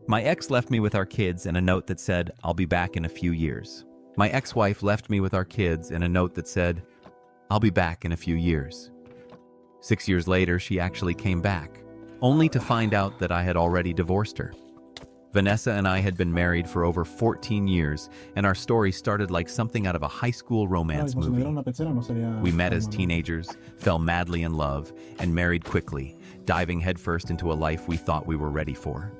My ex left me with our kids and a note that said, "I'll be back in a few years." My ex-wife left me with our kids and a note that said, "I'll be back in a few years." 6 years later, she actually came back, only to find out that I had already divorced her. Vanessa and I had been married for over 14 years, and our story started like something out of a high school romance movie. We met as teenagers, fell madly in love, and married quickly, diving headfirst into a life we thought we were ready for.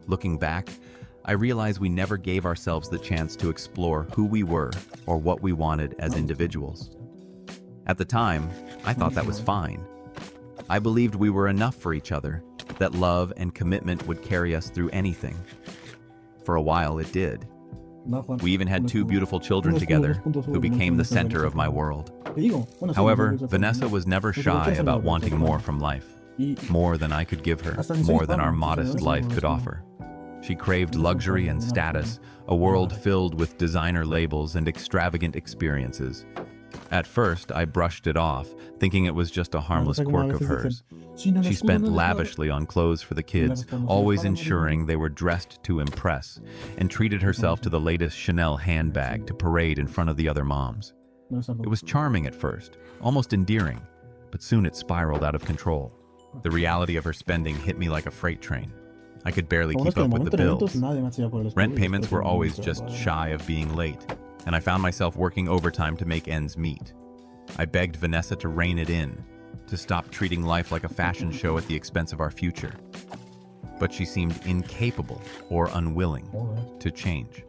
Looking back, I realize we never gave ourselves the chance to explore who we were or what we wanted as individuals. At the time, I thought that was fine. I believed we were enough for each other, that love and commitment would carry us through anything. For a while, it did. We even had 2 beautiful children together, who became the center of my world. However, Vanessa was never shy about wanting more from life, more than I could give her, more than our modest life could offer. She craved luxury and status, a world filled with designer labels and extravagant experiences. At first, I brushed it off, thinking it was just a harmless quirk of hers. She spent lavishly on clothes for the kids, always ensuring they were dressed to impress, and treated herself to the latest Chanel handbag to parade in front of the other moms. It was charming at first, almost endearing, but soon it spiraled out of control. The reality of her spending hit me like a freight train. I could barely keep up with the bills. Rent payments were always just shy of being late, and I found myself working overtime to make ends meet. I begged Vanessa to rein it in, to stop treating life like a fashion show at the expense of our future. But she seemed incapable or unwilling to change.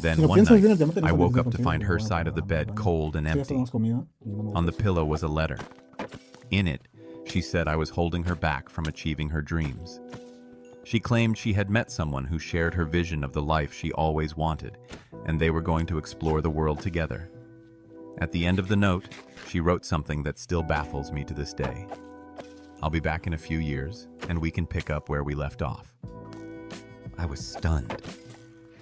Then one night, I woke up to find her side of the bed cold and empty. On the pillow was a letter. In it, she said I was holding her back from achieving her dreams. She claimed she had met someone who shared her vision of the life she always wanted, and they were going to explore the world together. At the end of the note, she wrote something that still baffles me to this day. "I'll be back in a few years, and we can pick up where we left off." I was stunned.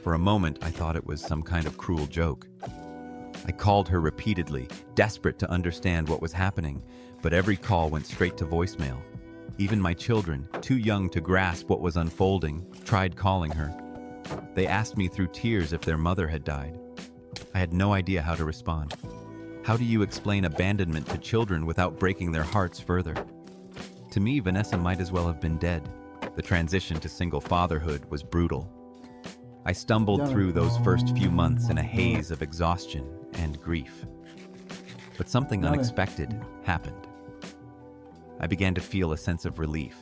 For a moment, I thought it was some kind of cruel joke. I called her repeatedly, desperate to understand what was happening, but every call went straight to voicemail. Even my children, too young to grasp what was unfolding, tried calling her. They asked me through tears if their mother had died. I had no idea how to respond. How do you explain abandonment to children without breaking their hearts further? To me, Vanessa might as well have been dead. The transition to single fatherhood was brutal. I stumbled through those first few months in a haze of exhaustion and grief. But something unexpected happened. I began to feel a sense of relief.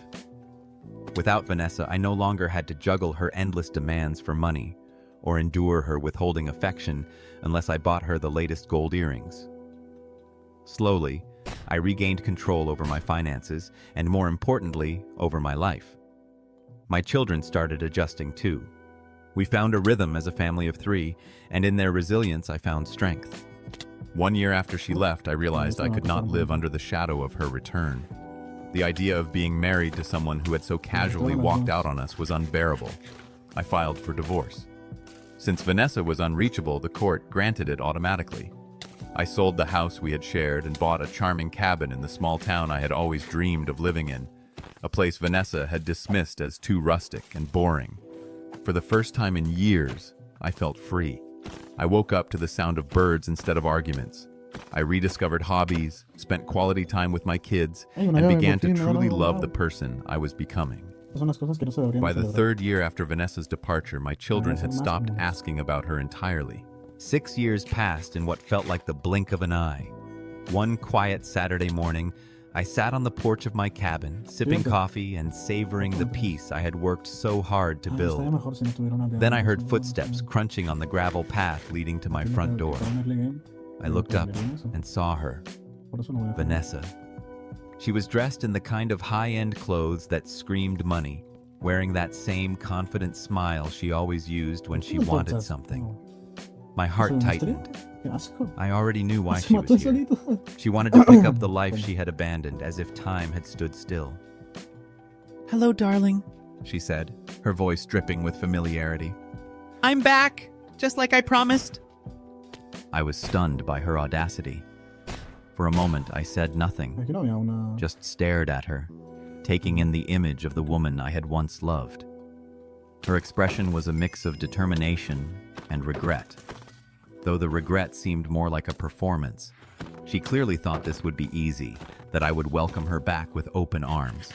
Without Vanessa, I no longer had to juggle her endless demands for money or endure her withholding affection unless I bought her the latest gold earrings. Slowly, I regained control over my finances and, more importantly, over my life. My children started adjusting too. We found a rhythm as a family of 3, and in their resilience I found strength. 1 year after she left, I realized I could not live under the shadow of her return. The idea of being married to someone who had so casually walked out on us was unbearable. I filed for divorce. Since Vanessa was unreachable, the court granted it automatically. I sold the house we had shared and bought a charming cabin in the small town I had always dreamed of living in, a place Vanessa had dismissed as too rustic and boring. For the first time in years, I felt free. I woke up to the sound of birds instead of arguments. I rediscovered hobbies, spent quality time with my kids, and began to truly love the person I was becoming. By the 3rd year after Vanessa's departure, my children had stopped asking about her entirely. 6 years passed in what felt like the blink of an eye. One quiet Saturday morning, I sat on the porch of my cabin, sipping coffee and savoring the peace I had worked so hard to build. Then I heard footsteps crunching on the gravel path leading to my front door. I looked up and saw her, Vanessa. She was dressed in the kind of high-end clothes that screamed money, wearing that same confident smile she always used when she wanted something. My heart tightened. I already knew why she was here. She wanted to pick up the life she had abandoned, as if time had stood still. "Hello, darling," she said, her voice dripping with familiarity. "I'm back, just like I promised." I was stunned by her audacity. For a moment, I said nothing, just stared at her, taking in the image of the woman I had once loved. Her expression was a mix of determination and regret, though the regret seemed more like a performance. She clearly thought this would be easy, that I would welcome her back with open arms.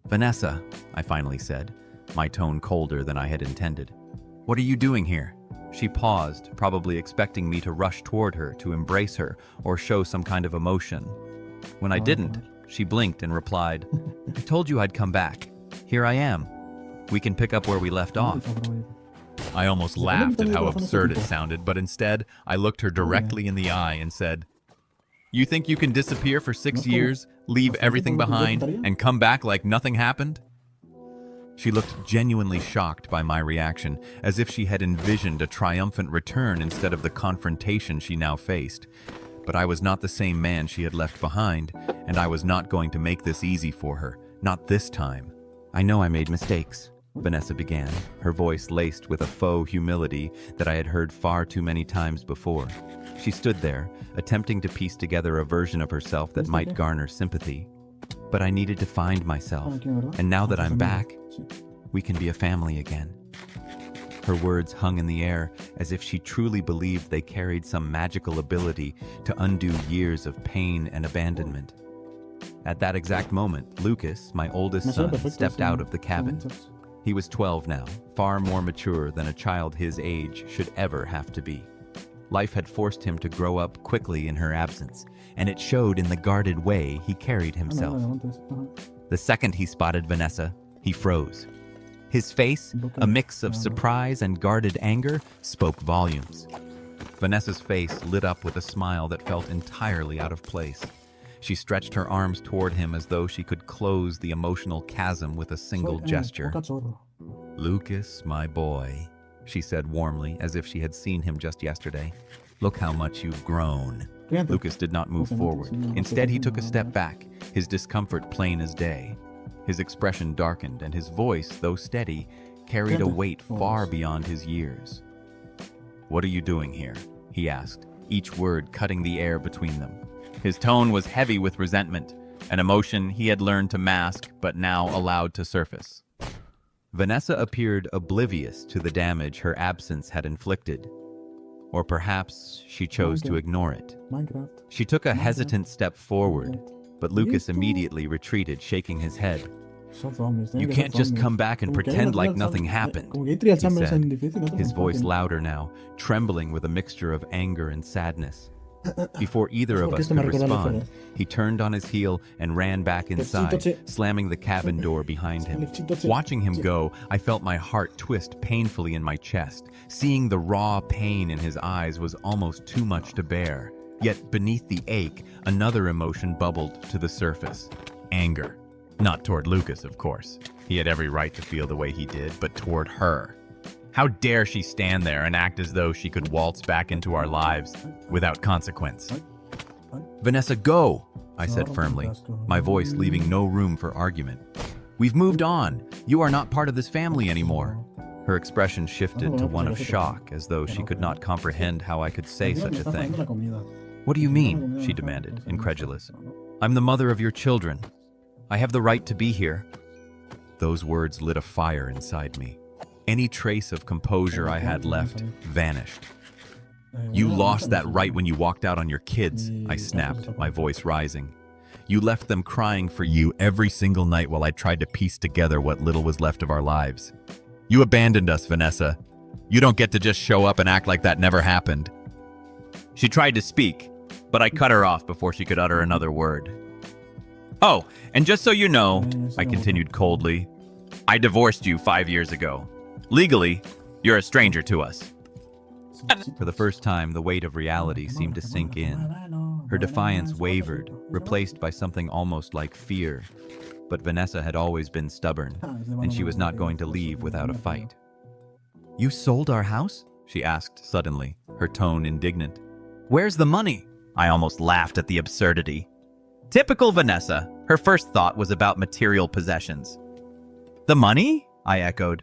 "Vanessa," I finally said, my tone colder than I had intended. "What are you doing here?" She paused, probably expecting me to rush toward her, to embrace her, or show some kind of emotion. When I didn't, she blinked and replied, "I told you I'd come back. Here I am. We can pick up where we left off." I almost laughed at how absurd it sounded, but instead, I looked her directly in the eye and said, "You think you can disappear for 6 years, leave everything behind, and come back like nothing happened?" She looked genuinely shocked by my reaction, as if she had envisioned a triumphant return instead of the confrontation she now faced. But I was not the same man she had left behind, and I was not going to make this easy for her, not this time. "I know I made mistakes," Vanessa began, her voice laced with a faux humility that I had heard far too many times before. She stood there, attempting to piece together a version of herself that might garner sympathy. "But I needed to find myself, and now that I'm back, we can be a family again." Her words hung in the air as if she truly believed they carried some magical ability to undo years of pain and abandonment. At that exact moment, Lucas, my oldest son, stepped out of the cabin. He was 12 now, far more mature than a child his age should ever have to be. Life had forced him to grow up quickly in her absence, and it showed in the guarded way he carried himself. The second he spotted Vanessa, he froze. His face, a mix of surprise and guarded anger, spoke volumes. Vanessa's face lit up with a smile that felt entirely out of place. She stretched her arms toward him as though she could close the emotional chasm with a single gesture. "Lucas, my boy," she said warmly, as if she had seen him just yesterday. "Look how much you've grown." Lucas did not move forward. Instead, he took a step back, his discomfort plain as day. His expression darkened, and his voice, though steady, carried a weight far beyond his years. "What are you doing here?" he asked, each word cutting the air between them. His tone was heavy with resentment, an emotion he had learned to mask but now allowed to surface. Vanessa appeared oblivious to the damage her absence had inflicted. Or perhaps she chose to ignore it. She took a hesitant step forward, but Lucas immediately retreated, shaking his head. "You can't just come back and pretend like nothing happened," he said, his voice louder now, trembling with a mixture of anger and sadness. Before either of us could respond, he turned on his heel and ran back inside, slamming the cabin door behind him. Watching him go, I felt my heart twist painfully in my chest. Seeing the raw pain in his eyes was almost too much to bear. Yet beneath the ache, another emotion bubbled to the surface. Anger. Not toward Lucas, of course. He had every right to feel the way he did, but toward her. How dare she stand there and act as though she could waltz back into our lives without consequence? "Vanessa, go!" I said firmly, my voice leaving no room for argument. "We've moved on. You are not part of this family anymore." Her expression shifted to one of shock, as though she could not comprehend how I could say such a thing. "What do you mean?" she demanded, incredulous. "I'm the mother of your children. I have the right to be here." Those words lit a fire inside me. Any trace of composure I had left vanished. "You lost that right when you walked out on your kids," I snapped, my voice rising. "You left them crying for you every single night while I tried to piece together what little was left of our lives. You abandoned us, Vanessa. You don't get to just show up and act like that never happened." She tried to speak, but I cut her off before she could utter another word. "Oh, and just so you know," I continued coldly, "I divorced you 5 years ago. Legally, you're a stranger to us." For the first time, the weight of reality seemed to sink in. Her defiance wavered, replaced by something almost like fear. But Vanessa had always been stubborn, and she was not going to leave without a fight. "You sold our house?" she asked suddenly, her tone indignant. "Where's the money?" I almost laughed at the absurdity. Typical Vanessa, her first thought was about material possessions. "The money?" I echoed.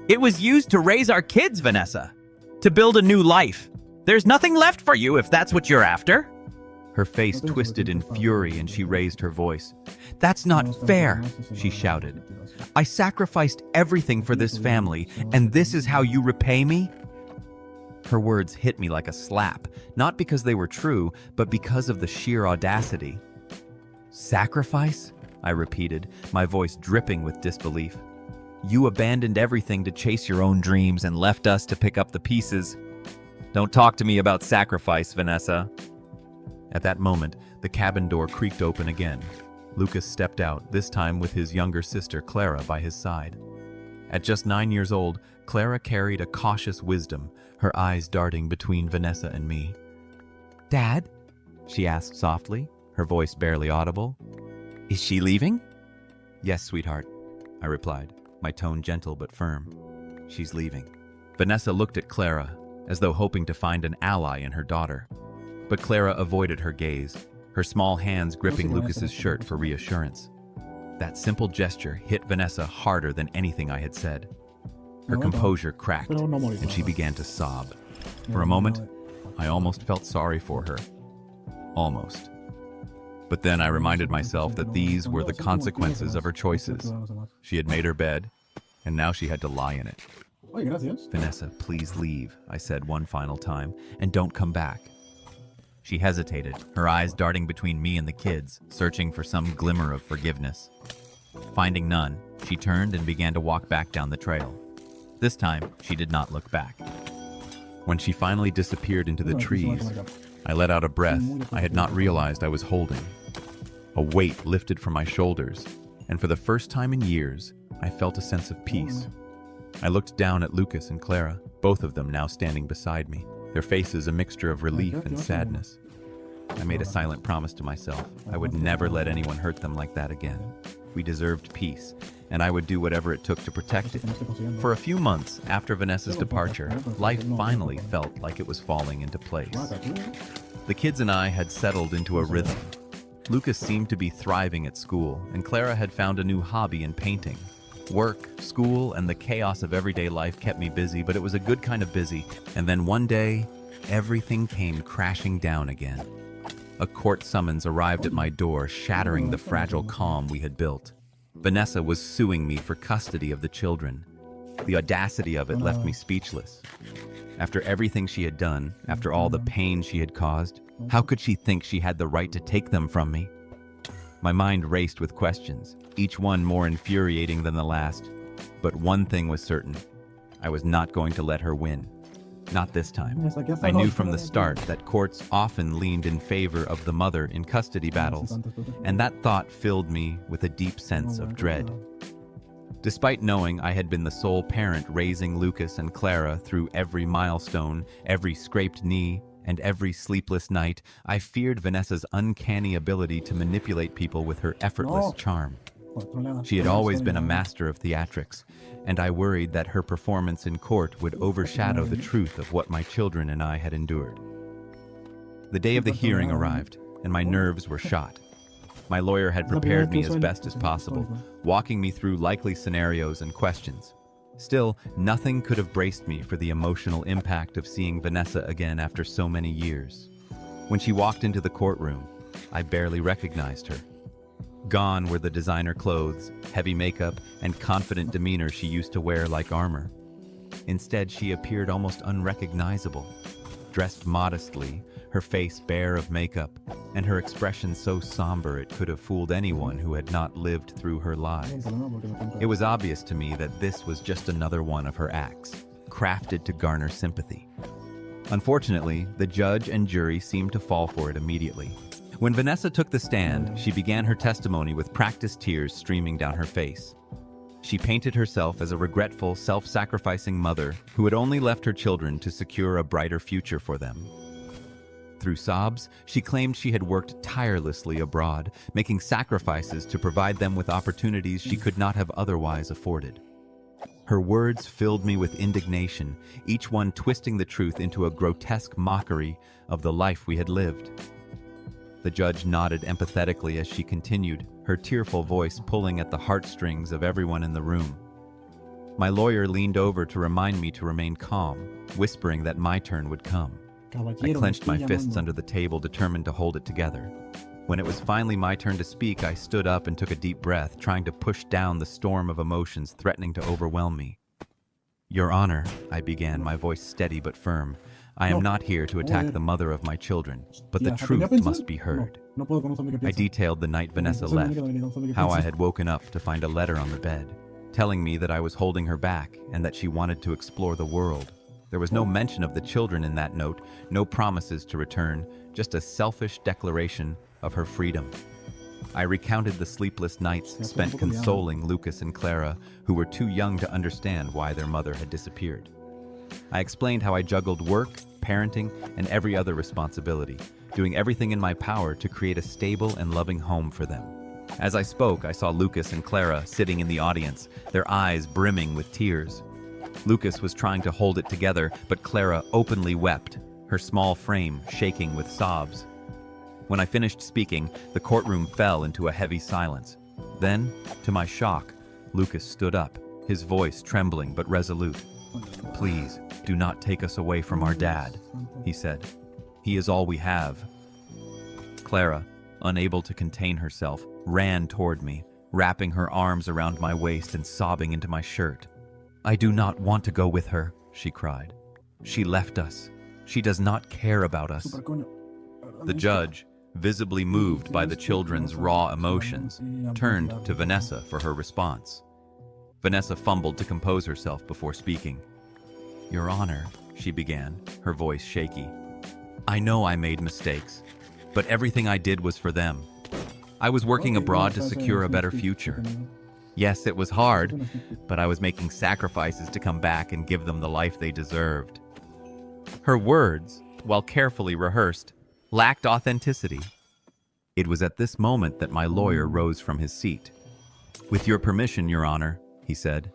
"It was used to raise our kids, Vanessa. To build a new life. There's nothing left for you if that's what you're after." Her face twisted in fury and she raised her voice. "That's not fair," she shouted. "I sacrificed everything for this family, and this is how you repay me?" Her words hit me like a slap, not because they were true, but because of the sheer audacity. "Sacrifice?" I repeated, my voice dripping with disbelief. "You abandoned everything to chase your own dreams and left us to pick up the pieces. Don't talk to me about sacrifice, Vanessa." At that moment, the cabin door creaked open again. Lucas stepped out, this time with his younger sister, Clara, by his side. At just 9 years old, Clara carried a cautious wisdom, her eyes darting between Vanessa and me. "Dad?" she asked softly, her voice barely audible. "Is she leaving?" "Yes, sweetheart," I replied, my tone gentle but firm. "She's leaving." Vanessa looked at Clara, as though hoping to find an ally in her daughter. But Clara avoided her gaze, her small hands gripping Lucas's shirt for reassurance. That simple gesture hit Vanessa harder than anything I had said. Her composure cracked, and she began to sob. For a moment, I almost felt sorry for her. Almost. But then I reminded myself that these were the consequences of her choices. She had made her bed, and now she had to lie in it. "Vanessa, please leave," I said one final time, "and don't come back." She hesitated, her eyes darting between me and the kids, searching for some glimmer of forgiveness. Finding none, she turned and began to walk back down the trail. This time, she did not look back. When she finally disappeared into the trees, I let out a breath I had not realized I was holding. A weight lifted from my shoulders, and for the first time in years, I felt a sense of peace. I looked down at Lucas and Clara, both of them now standing beside me, their faces a mixture of relief and sadness. I made a silent promise to myself I would never let anyone hurt them like that again. We deserved peace, and I would do whatever it took to protect it. For a few months after Vanessa's departure, life finally felt like it was falling into place. The kids and I had settled into a rhythm. Lucas seemed to be thriving at school, and Clara had found a new hobby in painting. Work, school, and the chaos of everyday life kept me busy, but it was a good kind of busy. And then one day, everything came crashing down again. A court summons arrived at my door, shattering the fragile calm we had built. Vanessa was suing me for custody of the children. The audacity of it left me speechless. After everything she had done, after all the pain she had caused, how could she think she had the right to take them from me? My mind raced with questions, each one more infuriating than the last. But one thing was certain. I was not going to let her win. Not this time. I knew from the start that courts often leaned in favor of the mother in custody battles, and that thought filled me with a deep sense of dread. Despite knowing I had been the sole parent raising Lucas and Clara through every milestone, every scraped knee, and every sleepless night, I feared Vanessa's uncanny ability to manipulate people with her effortless charm. She had always been a master of theatrics, and I worried that her performance in court would overshadow the truth of what my children and I had endured. The day of the hearing arrived, and my nerves were shot. My lawyer had prepared me as best as possible, walking me through likely scenarios and questions. Still, nothing could have braced me for the emotional impact of seeing Vanessa again after so many years. When she walked into the courtroom, I barely recognized her. Gone were the designer clothes, heavy makeup, and confident demeanor she used to wear like armor. Instead, she appeared almost unrecognizable, dressed modestly, her face bare of makeup, and her expression so somber it could have fooled anyone who had not lived through her lies. It was obvious to me that this was just another one of her acts, crafted to garner sympathy. Unfortunately, the judge and jury seemed to fall for it immediately. When Vanessa took the stand, she began her testimony with practiced tears streaming down her face. She painted herself as a regretful, self-sacrificing mother who had only left her children to secure a brighter future for them. Through sobs, she claimed she had worked tirelessly abroad, making sacrifices to provide them with opportunities she could not have otherwise afforded. Her words filled me with indignation, each one twisting the truth into a grotesque mockery of the life we had lived. The judge nodded empathetically as she continued, her tearful voice pulling at the heartstrings of everyone in the room. My lawyer leaned over to remind me to remain calm, whispering that my turn would come. I clenched my fists under the table, determined to hold it together. When it was finally my turn to speak, I stood up and took a deep breath, trying to push down the storm of emotions threatening to overwhelm me. Your Honor, I began, my voice steady but firm. I am not here to attack the mother of my children, but the truth must be heard. I detailed the night Vanessa left, how I had woken up to find a letter on the bed, telling me that I was holding her back and that she wanted to explore the world. There was no mention of the children in that note, no promises to return, just a selfish declaration of her freedom. I recounted the sleepless nights spent consoling Lucas and Clara, who were too young to understand why their mother had disappeared. I explained how I juggled work, parenting, and every other responsibility, doing everything in my power to create a stable and loving home for them. As I spoke, I saw Lucas and Clara sitting in the audience, their eyes brimming with tears. Lucas was trying to hold it together, but Clara openly wept, her small frame shaking with sobs. When I finished speaking, the courtroom fell into a heavy silence. Then, to my shock, Lucas stood up, his voice trembling but resolute. Please, do not take us away from our dad, he said. He is all we have. Clara, unable to contain herself, ran toward me, wrapping her arms around my waist and sobbing into my shirt. I do not want to go with her, she cried. She left us. She does not care about us. The judge, visibly moved by the children's raw emotions, turned to Vanessa for her response. Vanessa fumbled to compose herself before speaking. Your Honor, she began, her voice shaky. I know I made mistakes, but everything I did was for them. I was working abroad to secure a better future. Yes, it was hard, but I was making sacrifices to come back and give them the life they deserved. Her words, while carefully rehearsed, lacked authenticity. It was at this moment that my lawyer rose from his seat. With your permission, Your Honor, he said,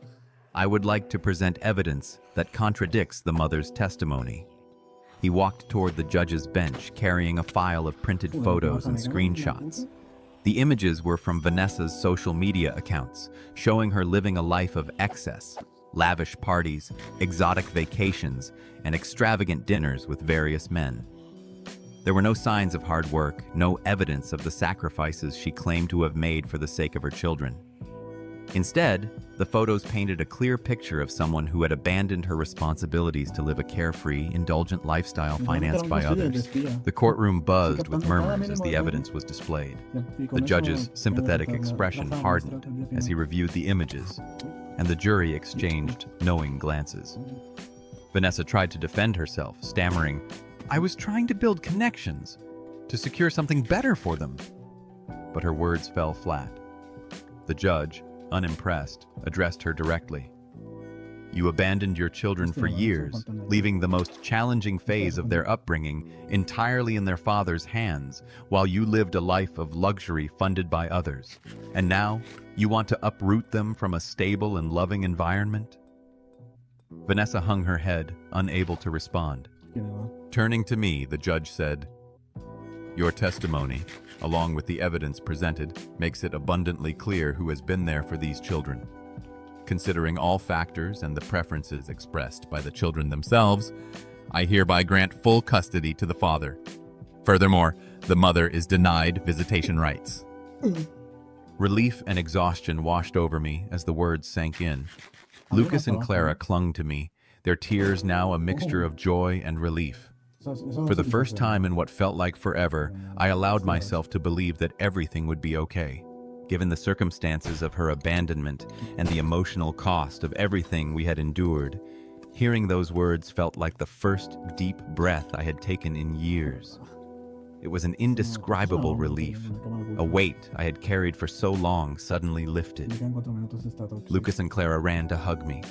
I would like to present evidence that contradicts the mother's testimony. He walked toward the judge's bench, carrying a file of printed photos and screenshots. The images were from Vanessa's social media accounts, showing her living a life of excess, lavish parties, exotic vacations, and extravagant dinners with various men. There were no signs of hard work, no evidence of the sacrifices she claimed to have made for the sake of her children. Instead, the photos painted a clear picture of someone who had abandoned her responsibilities to live a carefree, indulgent lifestyle financed by others. The courtroom buzzed with murmurs as the evidence was displayed. The judge's sympathetic expression hardened as he reviewed the images, and the jury exchanged knowing glances. Vanessa tried to defend herself, stammering, I was trying to build connections, to secure something better for them. But her words fell flat. The judge, unimpressed, addressed her directly. You abandoned your children for years, leaving the most challenging phase of their upbringing entirely in their father's hands, while you lived a life of luxury funded by others. And now, you want to uproot them from a stable and loving environment? Vanessa hung her head, unable to respond. Turning to me, the judge said, Your testimony, along with the evidence presented, makes it abundantly clear who has been there for these children. Considering all factors and the preferences expressed by the children themselves, I hereby grant full custody to the father. Furthermore, the mother is denied visitation rights. Relief and exhaustion washed over me as the words sank in. Lucas and Clara clung to me, their tears now a mixture of joy and relief. For the first time in what felt like forever, I allowed myself to believe that everything would be okay. Given the circumstances of her abandonment and the emotional cost of everything we had endured, hearing those words felt like the first deep breath I had taken in years. It was an indescribable relief. A weight I had carried for so long suddenly lifted. Lucas and Clara ran to hug me,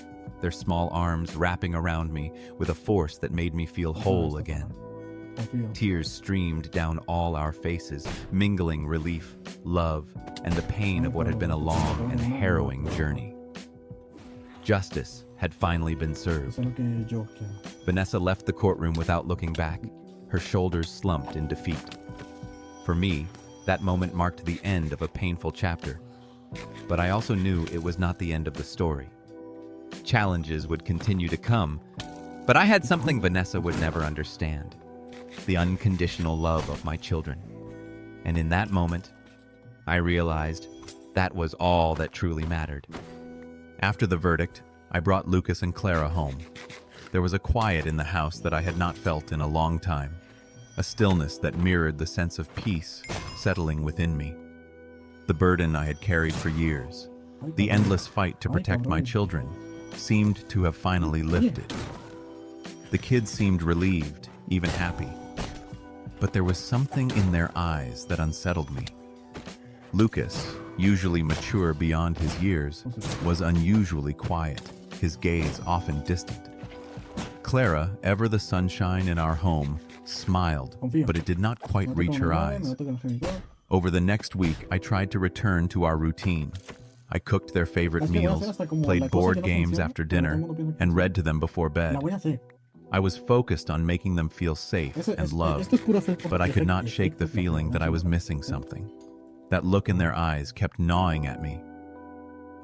their small arms wrapping around me with a force that made me feel whole again. Tears streamed down all our faces, mingling relief, love, and the pain of what had been a long and harrowing journey. Justice had finally been served. Vanessa left the courtroom without looking back, her shoulders slumped in defeat. For me, that moment marked the end of a painful chapter. But I also knew it was not the end of the story. Challenges would continue to come, but I had something Vanessa would never understand. the unconditional love of my children. And in that moment, I realized that was all that truly mattered. After the verdict, I brought Lucas and Clara home. There was a quiet in the house that I had not felt in a long time, a stillness that mirrored the sense of peace settling within me. The burden I had carried for years, the endless fight to protect my children, seemed to have finally lifted. The kids seemed relieved, even happy. But there was something in their eyes that unsettled me. Lucas, usually mature beyond his years, was unusually quiet, his gaze often distant. Clara, ever the sunshine in our home, smiled, but it did not quite reach her eyes. Over the next week, I tried to return to our routine. I cooked their favorite meals, played board games after dinner, and read to them before bed. I was focused on making them feel safe and loved, but I could not shake the feeling that I was missing something. That look in their eyes kept gnawing at me.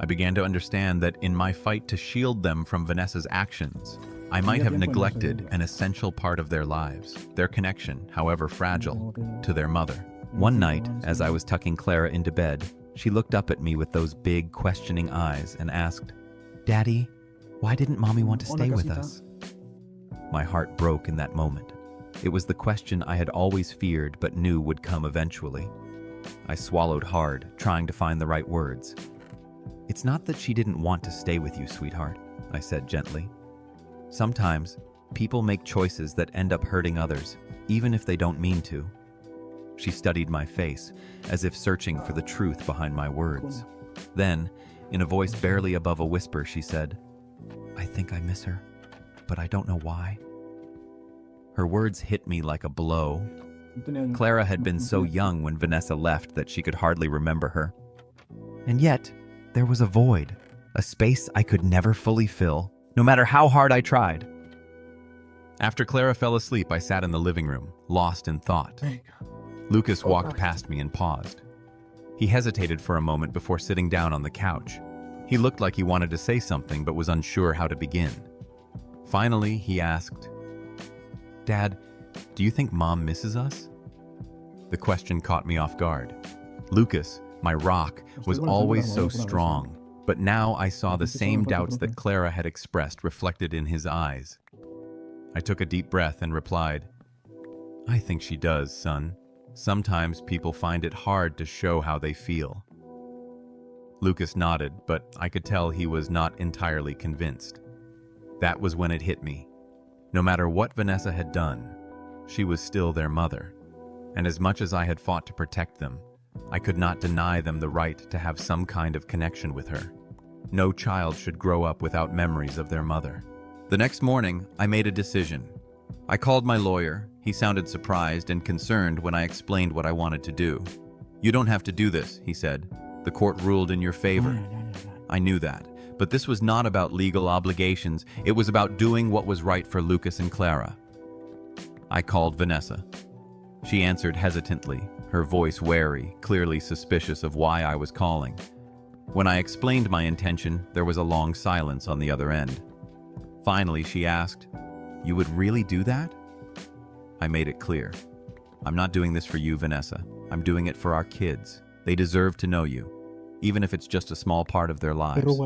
I began to understand that in my fight to shield them from Vanessa's actions, I might have neglected an essential part of their lives, their connection, however fragile, to their mother. One night, as I was tucking Clara into bed, she looked up at me with those big, questioning eyes and asked, "Daddy, why didn't Mommy want to stay with us?" My heart broke in that moment. It was the question I had always feared but knew would come eventually. I swallowed hard, trying to find the right words. "It's not that she didn't want to stay with you, sweetheart," I said gently. "Sometimes, people make choices that end up hurting others, even if they don't mean to." She studied my face, as if searching for the truth behind my words. Then, in a voice barely above a whisper, she said, "I think I miss her, but I don't know why." Her words hit me like a blow. Clara had been so young when Vanessa left that she could hardly remember her. And yet, there was a void, a space I could never fully fill, no matter how hard I tried. After Clara fell asleep, I sat in the living room, lost in thought. Lucas walked past me and paused. He hesitated for a moment before sitting down on the couch. He looked like he wanted to say something but was unsure how to begin. Finally, he asked, "Dad, do you think Mom misses us?" The question caught me off guard. Lucas, my rock, was always so strong, but now I saw the same doubts that Clara had expressed reflected in his eyes. I took a deep breath and replied, "I think she does, son. Sometimes people find it hard to show how they feel." Lucas nodded, but I could tell he was not entirely convinced. That was when it hit me. No matter what Vanessa had done, she was still their mother. And as much as I had fought to protect them, I could not deny them the right to have some kind of connection with her. No child should grow up without memories of their mother. The next morning, I made a decision. I called my lawyer. He sounded surprised and concerned when I explained what I wanted to do. "You don't have to do this," he said. "The court ruled in your favor." I knew that, but this was not about legal obligations. It was about doing what was right for Lucas and Clara. I called Vanessa. She answered hesitantly, her voice wary, clearly suspicious of why I was calling. When I explained my intention, there was a long silence on the other end. Finally, she asked, "You would really do that?" I made it clear. "I'm not doing this for you, Vanessa. I'm doing it for our kids. They deserve to know you, even if it's just a small part of their lives."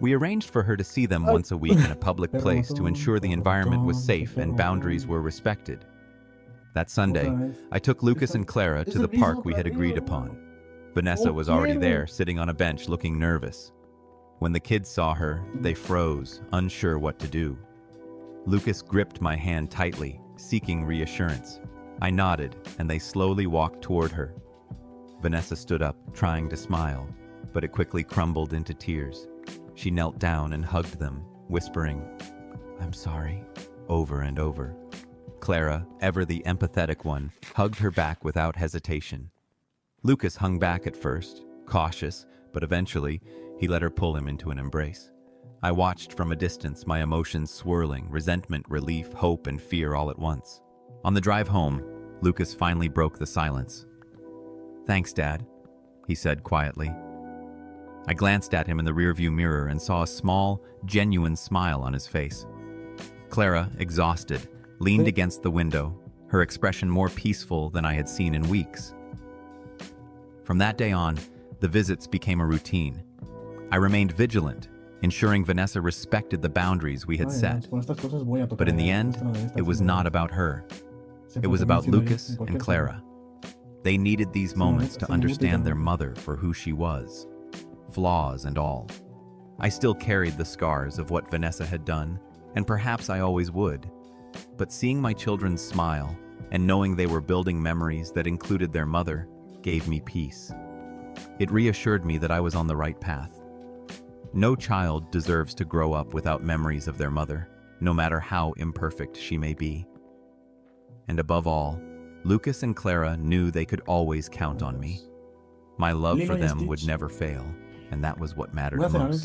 We arranged for her to see them once a week in a public place to ensure the environment was safe and boundaries were respected. That Sunday, I took Lucas and Clara to the park we had agreed upon. Vanessa was already there, sitting on a bench looking nervous. When the kids saw her, they froze, unsure what to do. Lucas gripped my hand tightly, seeking reassurance. I nodded, and they slowly walked toward her. Vanessa stood up, trying to smile, but it quickly crumbled into tears. She knelt down and hugged them, whispering, "I'm sorry," over and over. Clara, ever the empathetic one, hugged her back without hesitation. Lucas hung back at first, cautious, but eventually, he let her pull him into an embrace. I watched from a distance, my emotions swirling, resentment, relief, hope, and fear all at once. On the drive home, Lucas finally broke the silence. "Thanks, Dad," he said quietly. I glanced at him in the rearview mirror and saw a small, genuine smile on his face. Clara, exhausted, leaned against the window, her expression more peaceful than I had seen in weeks. From that day on, the visits became a routine. I remained vigilant, ensuring Vanessa respected the boundaries we had set. But in the end, it was not about her. It was about Lucas and Clara. They needed these moments to understand their mother for who she was, flaws and all. I still carried the scars of what Vanessa had done, and perhaps I always would. But seeing my children smile and knowing they were building memories that included their mother gave me peace. It reassured me that I was on the right path. No child deserves to grow up without memories of their mother, no matter how imperfect she may be. And above all, Lucas and Clara knew they could always count on me. My love for them would never fail, and that was what mattered most.